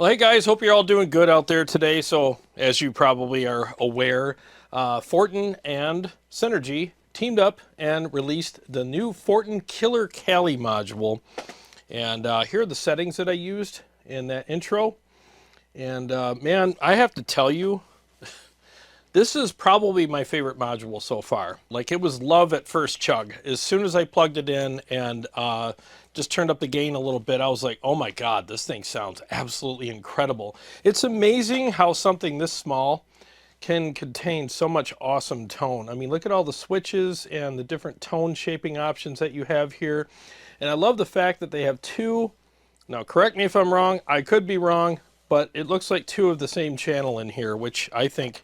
Well, hey guys, hope you're all doing good out there today. So, as you probably are aware, Fortin and Synergy teamed up and released the new Fortin Killer Kali module. And here are the settings that I used in that intro. And man, I have to tell you, this is probably my favorite module so far. Like, it was love at first chug. As soon as I plugged it in and just turned up the gain a little bit, I was like, oh my God, this thing sounds absolutely incredible. It's amazing how something this small can contain so much awesome tone. I mean, look at all the switches and the different tone shaping options that you have here. And I love the fact that they have two, now correct me if I'm wrong, I could be wrong, but it looks like two of the same channel in here, which I think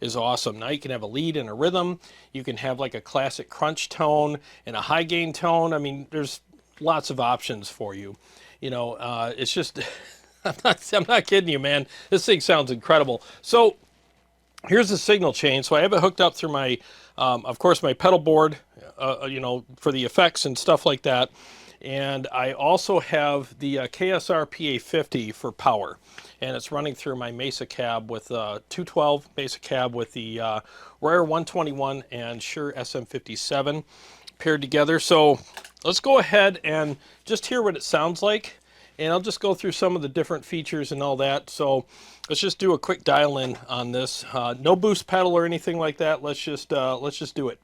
is awesome. Now you can have a lead and a rhythm. You can have like a classic crunch tone and a high gain tone. I mean, there's lots of options for you. You know, it's just, I'm not kidding you, man. This thing sounds incredible. So here's the signal chain. So I have it hooked up through my, of course, my pedal board, you know, for the effects and stuff like that. And I also have the KSR PA50 for power, and it's running through my Mesa cab with 212 Mesa cab with the Rare 121 and Shure SM57 paired together. So let's go ahead and just hear what it sounds like, and I'll just go through some of the different features and all that. So let's just do a quick dial in on this. No boost pedal or anything like that. Let's just do it.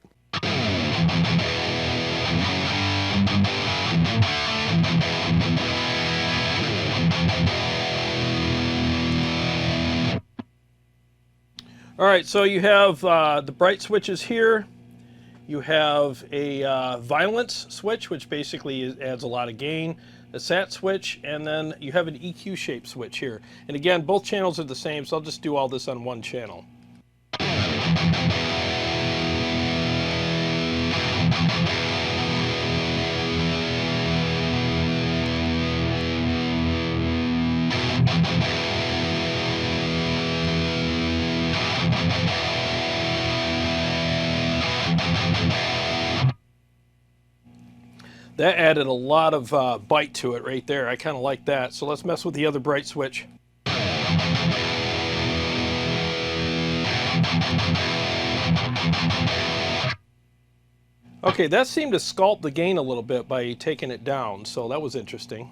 All right, so you have the bright switches here. You have a violence switch, which basically adds a lot of gain, a sat switch, and then you have an EQ shape switch here. And again, both channels are the same, so I'll just do all this on one channel. That added a lot of bite to it right there. I kind of like that. So let's mess with the other bright switch. Okay, that seemed to sculpt the gain a little bit by taking it down, so that was interesting.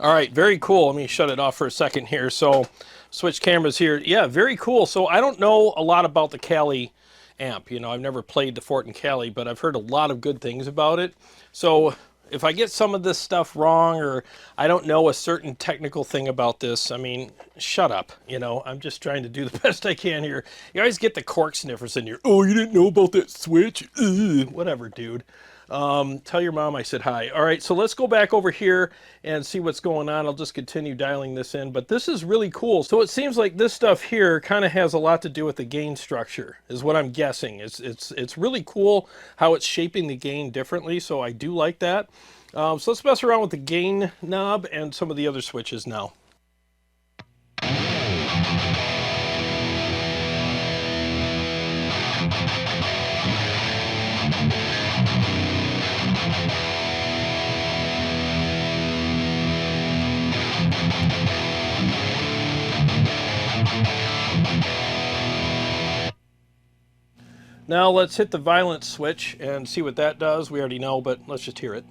All right, very cool. Let me shut it off for a second here. So switch cameras here. Yeah, very cool. So I don't know a lot about the Kali amp. You know, I've never played the Fortin Kali, but I've heard a lot of good things about it. So if I get some of this stuff wrong, or I don't know a certain technical thing about this, I mean, shut up. You know, I'm just trying to do the best I can here. You always get the cork sniffers in here. Oh, you didn't know about that switch? Ugh, whatever, dude. Tell your mom I said hi. All right, so let's go back over here and see what's going on. I'll just continue dialing this in, but this is really cool. So it seems like this stuff here kind of has a lot to do with the gain structure, is what I'm guessing. It's really cool how it's shaping the gain differently, so I do like that. So let's mess around with the gain knob and some of the other switches now. Now let's hit the violence switch and see what that does. We already know, but let's just hear it.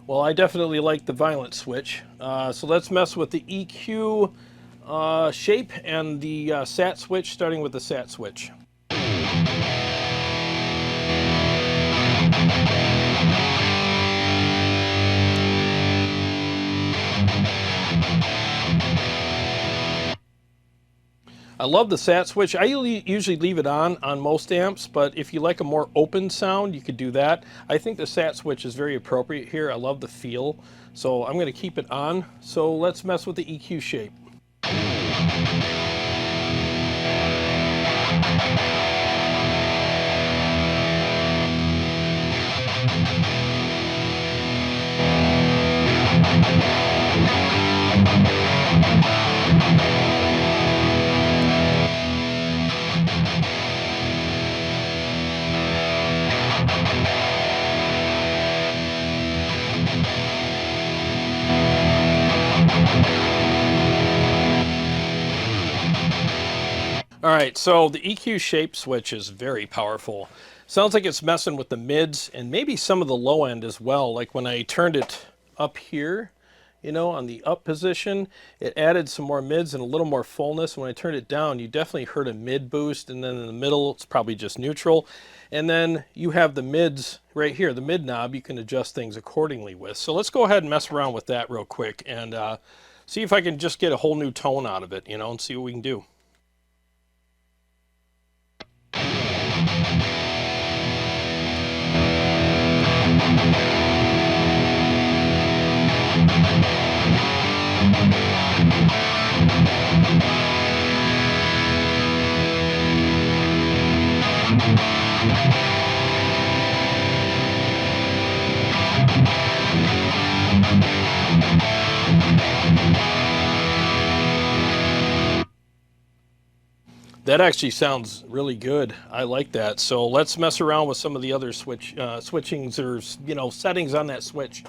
Well, I definitely like the violence switch. So let's mess with the EQ shape and the sat switch, starting with the sat switch. I love the sat switch. I usually leave it on most amps, but if you like a more open sound, you could do that. I think the sat switch is very appropriate here. I love the feel, so I'm going to keep it on. So let's mess with the EQ shape. All right, so the EQ shape switch is very powerful. Sounds like it's messing with the mids and maybe some of the low end as well. Like when I turned it up here, you know, on the up position, it added some more mids and a little more fullness. When I turned it down, you definitely heard a mid boost, and then in the middle, it's probably just neutral. And then you have the mids right here, the mid knob, you can adjust things accordingly with. So let's go ahead and mess around with that real quick and see if I can just get a whole new tone out of it, you know, and see what we can do. That actually sounds really good. I like that. So let's mess around with some of the other switchings or, you know, settings on that switch.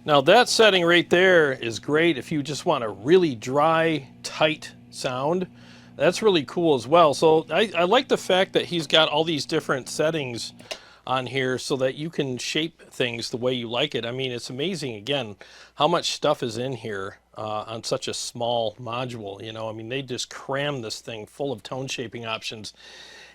Now that setting right there is great if you just want a really dry, tight sound. That's really cool as well. So I like the fact that he's got all these different settings on here so that you can shape things the way you like it. I mean, it's amazing, again, how much stuff is in here on such a small module. You know, I mean, they just cram this thing full of tone shaping options.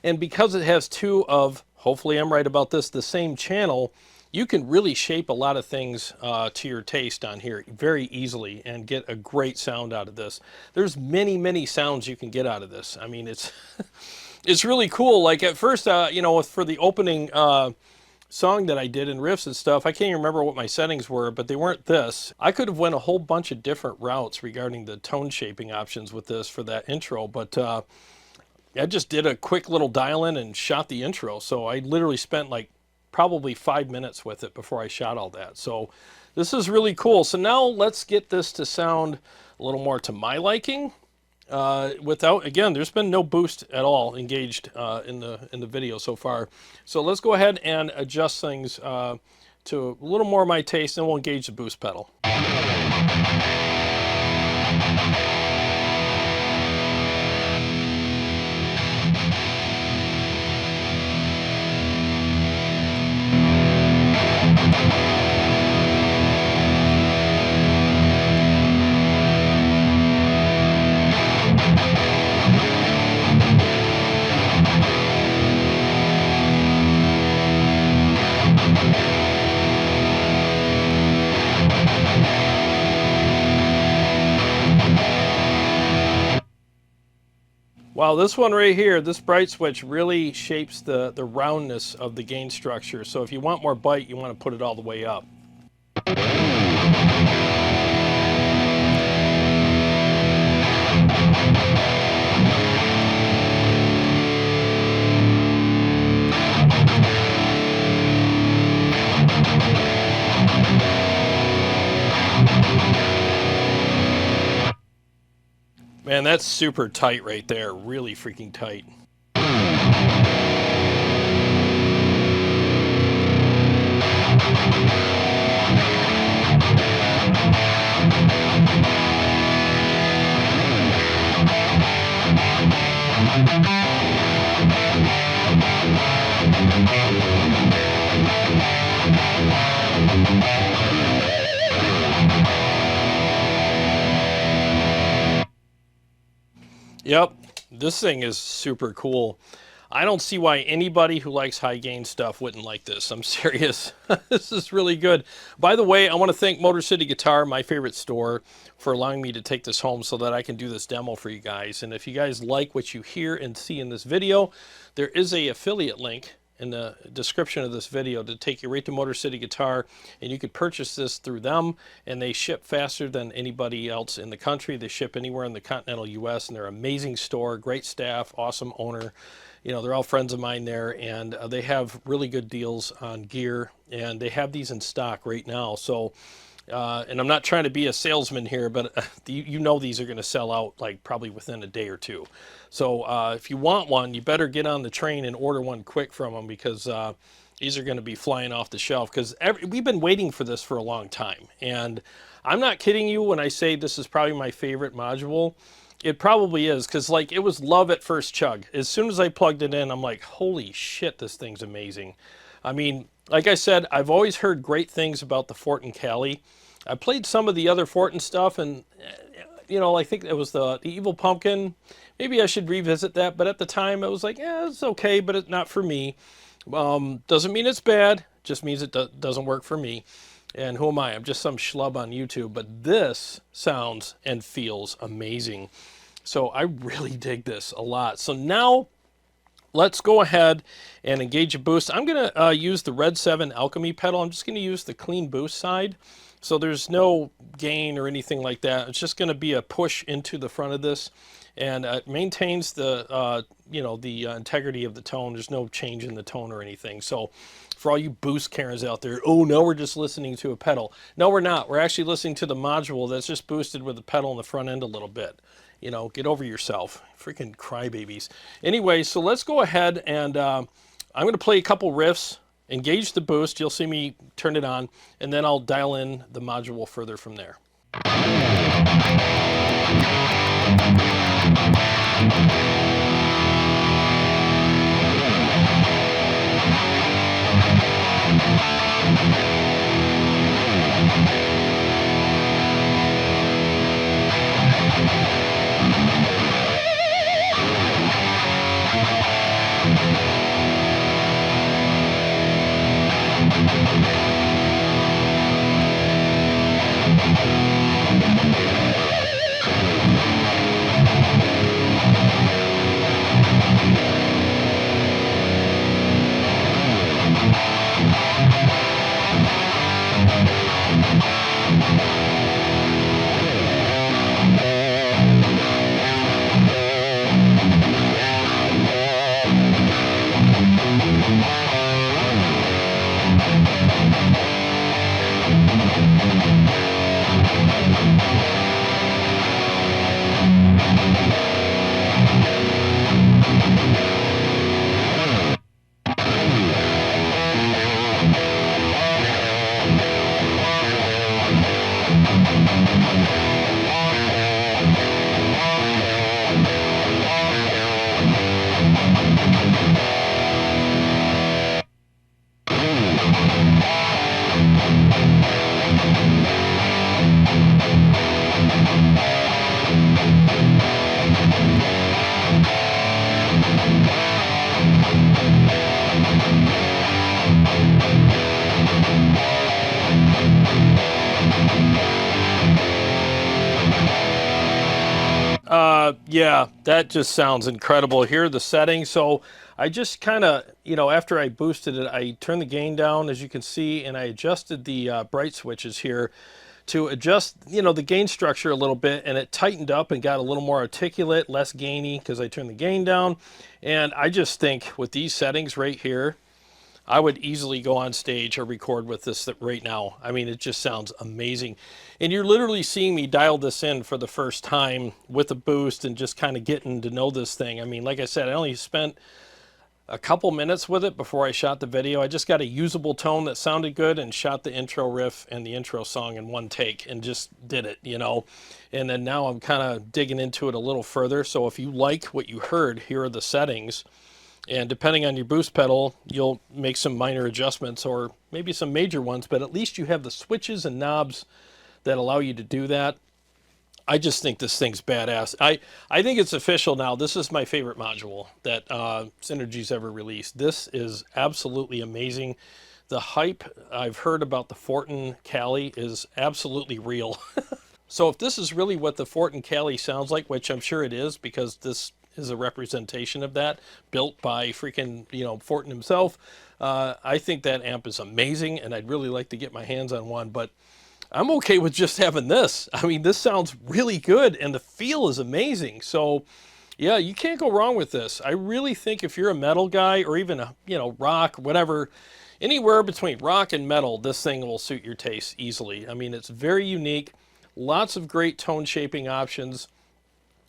And because it has two of, hopefully I'm right about this, the same channel, you can really shape a lot of things to your taste on here very easily and get a great sound out of this. There's many, many sounds you can get out of this. I mean, it's it's really cool. Like at first, you know, for the opening song that I did in riffs and stuff, I can't even remember what my settings were, but they weren't this. I could have went a whole bunch of different routes regarding the tone shaping options with this for that intro, but I just did a quick little dial in and shot the intro. So I literally spent like probably 5 minutes with it before I shot all that. So this is really cool. So now let's get this to sound a little more to my liking. Without, again, there's been no boost at all engaged in the video so far. So let's go ahead and adjust things to a little more of my taste, and we'll engage the boost pedal. Wow, this one right here, this bright switch really shapes the roundness of the gain structure. So if you want more bite, you want to put it all the way up. Man, that's super tight right there. Really freaking tight. Yep, this thing is super cool. I don't see why anybody who likes high gain stuff wouldn't like this. I'm serious. This is really good. By the way, I want to thank Motor City Guitar, my favorite store, for allowing me to take this home so that I can do this demo for you guys. And if you guys like what you hear and see in this video, there is an affiliate link in the description of this video to take you right to Motor City Guitar, and you could purchase this through them, and they ship faster than anybody else in the country. They ship anywhere in the continental US, and they're an amazing store, great staff, awesome owner. You know, they're all friends of mine there, and they have really good deals on gear, and they have these in stock right now. So, and I'm not trying to be a salesman here, but you know these are going to sell out like probably within a day or two. So if you want one, you better get on the train and order one quick from them, because these are going to be flying off the shelf, because we've been waiting for this for a long time. And I'm not kidding you when I say this is probably my favorite module. It probably is, because like it was love at first chug. As soon as I plugged it in, I'm like, holy shit, this thing's amazing. I mean, like I said, I've always heard great things about the Fortin Cali. I played some of the other Fortin stuff, and you know, I think it was the Evil Pumpkin. Maybe I should revisit that, but at the time I was like, yeah, it's okay, but it's not for me. Doesn't mean it's bad, just means it doesn't work for me. And who am I? I'm just some schlub on YouTube, but this sounds and feels amazing. So I really dig this a lot. So now let's go ahead and engage a boost. I'm going to use the Red 7 Alchemy pedal. I'm just going to use the clean boost side. So there's no gain or anything like that. It's just going to be a push into the front of this, and it maintains the you know, the integrity of the tone. There's no change in the tone or anything. So for all you boost Karens out there, oh, no, we're just listening to a pedal. No, we're not. We're actually listening to the module that's just boosted with the pedal in the front end a little bit. You know, get over yourself. Freaking crybabies. Anyway, so let's go ahead and I'm going to play a couple riffs, engage the boost. You'll see me turn it on, and then I'll dial in the module further from there. Yeah, that just sounds incredible. Here are the settings. So I just kind of, you know, after I boosted it, I turned the gain down, as you can see, and I adjusted the bright switches here to adjust, you know, the gain structure a little bit, and it tightened up and got a little more articulate, less gainy, because I turned the gain down. And I just think with these settings right here, I would easily go on stage or record with this right now. I mean, it just sounds amazing. And you're literally seeing me dial this in for the first time with a boost and just kind of getting to know this thing. I mean, like I said, I only spent a couple minutes with it before I shot the video. I just got a usable tone that sounded good and shot the intro riff and the intro song in one take and just did it, you know. And then now I'm kind of digging into it a little further. So if you like what you heard, here are the settings. And depending on your boost pedal, you'll make some minor adjustments or maybe some major ones, but at least you have the switches and knobs that allow you to do that. I just think this thing's badass. I think it's official now. This is my favorite module that Synergy's ever released. This is absolutely amazing. The hype I've heard about the Fortin Cali is absolutely real. So if this is really what the Fortin Cali sounds like, which I'm sure it is because this is a representation of that, built by freaking, you know, Fortin himself. I think that amp is amazing, and I'd really like to get my hands on one, but I'm okay with just having this. I mean, this sounds really good, and the feel is amazing. So, yeah, you can't go wrong with this. I really think if you're a metal guy, or even a, you know, rock, whatever, anywhere between rock and metal, this thing will suit your taste easily. I mean, it's very unique. Lots of great tone shaping options.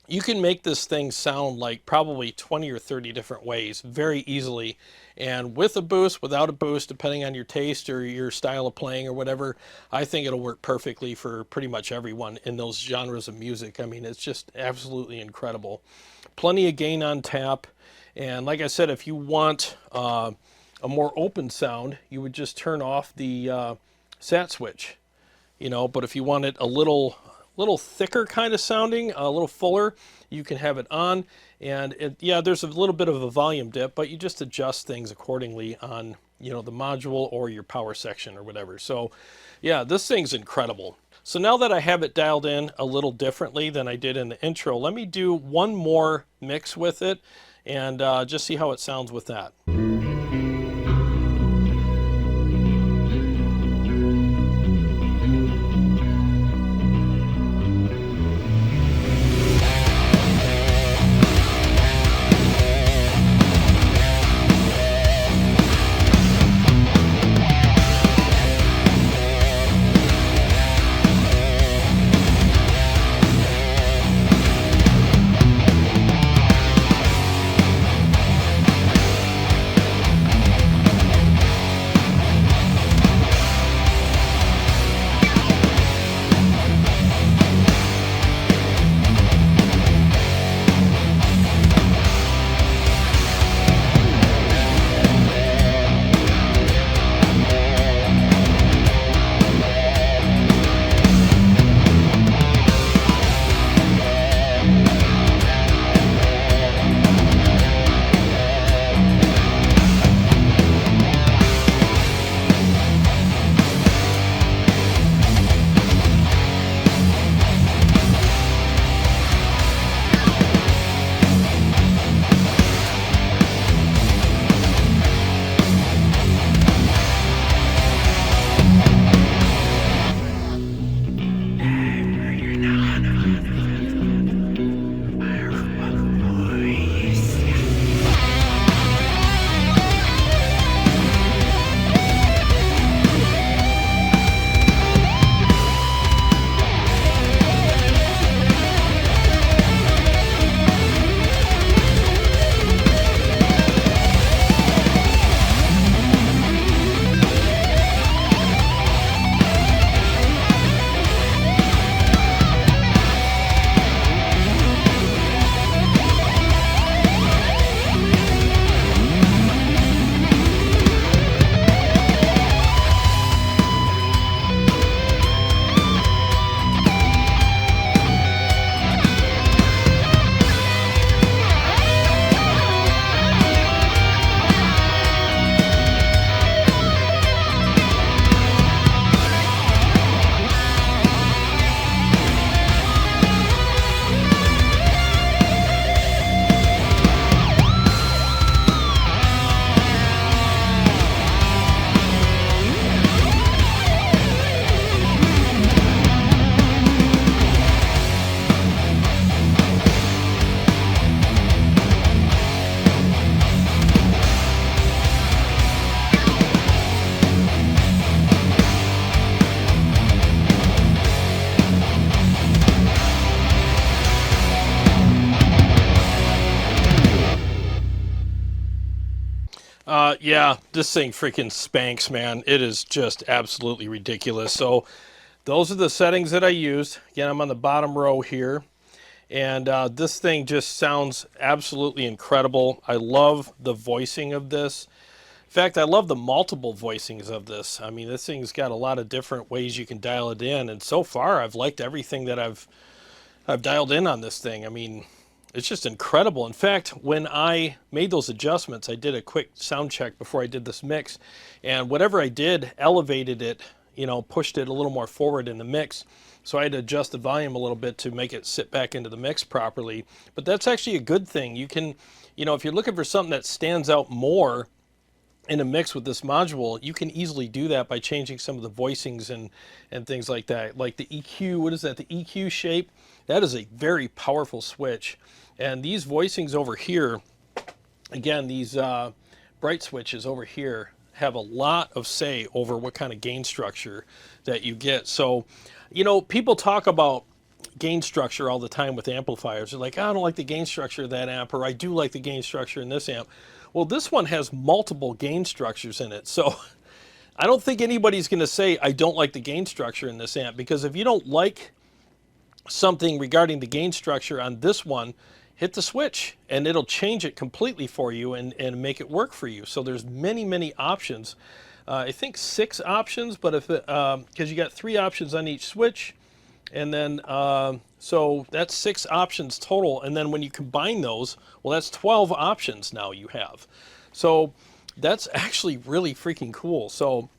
You can make this thing sound like probably 20 or 30 different ways very easily. And with a boost, without a boost, depending on your taste or your style of playing or whatever, I think it'll work perfectly for pretty much everyone in those genres of music. I mean, it's just absolutely incredible. Plenty of gain on tap. And like I said, if you want a more open sound, you would just turn off the sat switch. You know, but if you want it a little thicker kind of sounding, a little fuller, you can have it on. And yeah, there's a little bit of a volume dip, but you just adjust things accordingly on, you know, the module or your power section or whatever. So yeah, this thing's incredible. So now that I have it dialed in a little differently than I did in the intro, let me do one more mix with it and just see how it sounds with that. Yeah, this thing freaking spanks, man. It is just absolutely ridiculous. So those are the settings that I used. Again, I'm on the bottom row here. And this thing just sounds absolutely incredible. I love the voicing of this. In fact, I love the multiple voicings of this. I mean, this thing's got a lot of different ways you can dial it in. And so far, I've liked everything that I've dialed in on this thing. I mean, it's just incredible. In fact, when I made those adjustments, I did a quick sound check before I did this mix, and whatever I did elevated it, you know, pushed it a little more forward in the mix. So I had to adjust the volume a little bit to make it sit back into the mix properly. But that's actually a good thing. You can, you know, if you're looking for something that stands out more in a mix with this module, you can easily do that by changing some of the voicings and things like that. Like the EQ, what is that? The EQ shape, that is a very powerful switch. And these voicings over here, again, these bright switches over here have a lot of say over what kind of gain structure that you get. So, you know, people talk about gain structure all the time with amplifiers. They're like, I don't like the gain structure of that amp, or I do like the gain structure in this amp. Well, this one has multiple gain structures in it. So I don't think anybody's going to say, I don't like the gain structure in this amp, because if you don't like something regarding the gain structure on this one, hit the switch and it'll change it completely for you and make it work for you. So there's many options. I think 6 options, but if because you got 3 options on each switch, and then so that's 6 options total. And then when you combine those, well, that's 12 options now you have. So that's actually really freaking cool. So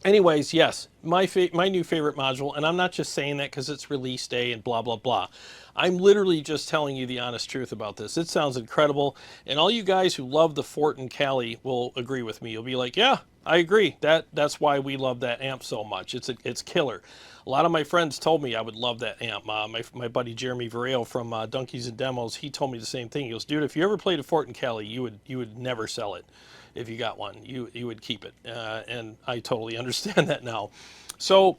anyways, yes, my new favorite module, and I'm not just saying that because it's release day and blah, blah, blah. I'm literally just telling you the honest truth about this. It sounds incredible, and all you guys who love the Fortin Cali will agree with me. You'll be like, yeah, I agree. That's why we love that amp so much. It's killer. A lot of my friends told me I would love that amp. My buddy Jeremy Vareo from Donkeys and Demos, he told me the same thing. He goes, dude, if you ever played a Fortin Cali, you would never sell it. If you got one, you would keep it. And I totally understand that now. So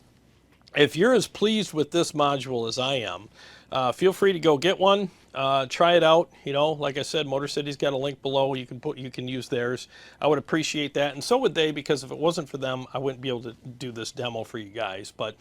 if you're as pleased with this module as I am, feel free to go get one. Try it out. You know, like I said, Motor City's got a link below. You can use theirs. I would appreciate that, and so would they, because if it wasn't for them, I wouldn't be able to do this demo for you guys. But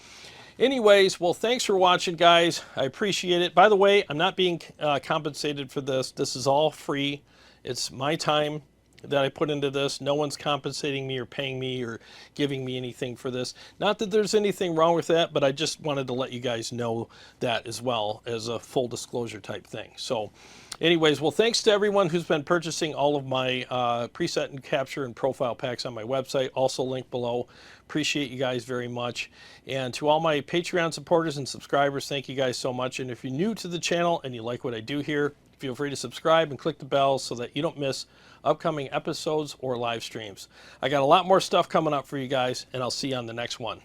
anyways, well, thanks for watching, guys. I appreciate it. By the way, I'm not being compensated for this. This is all free. It's my time that I put into this. No one's compensating me or paying me or giving me anything for this. Not that there's anything wrong with that, but I just wanted to let you guys know that as well, as a full disclosure type thing. So anyways, well, thanks to everyone who's been purchasing all of my preset and capture and profile packs on my website, also linked below. Appreciate you guys very much. And to all my Patreon supporters and subscribers, thank you guys so much. And if you're new to the channel and you like what I do here, feel free to subscribe and click the bell so that you don't miss upcoming episodes or live streams. I got a lot more stuff coming up for you guys, and I'll see you on the next one.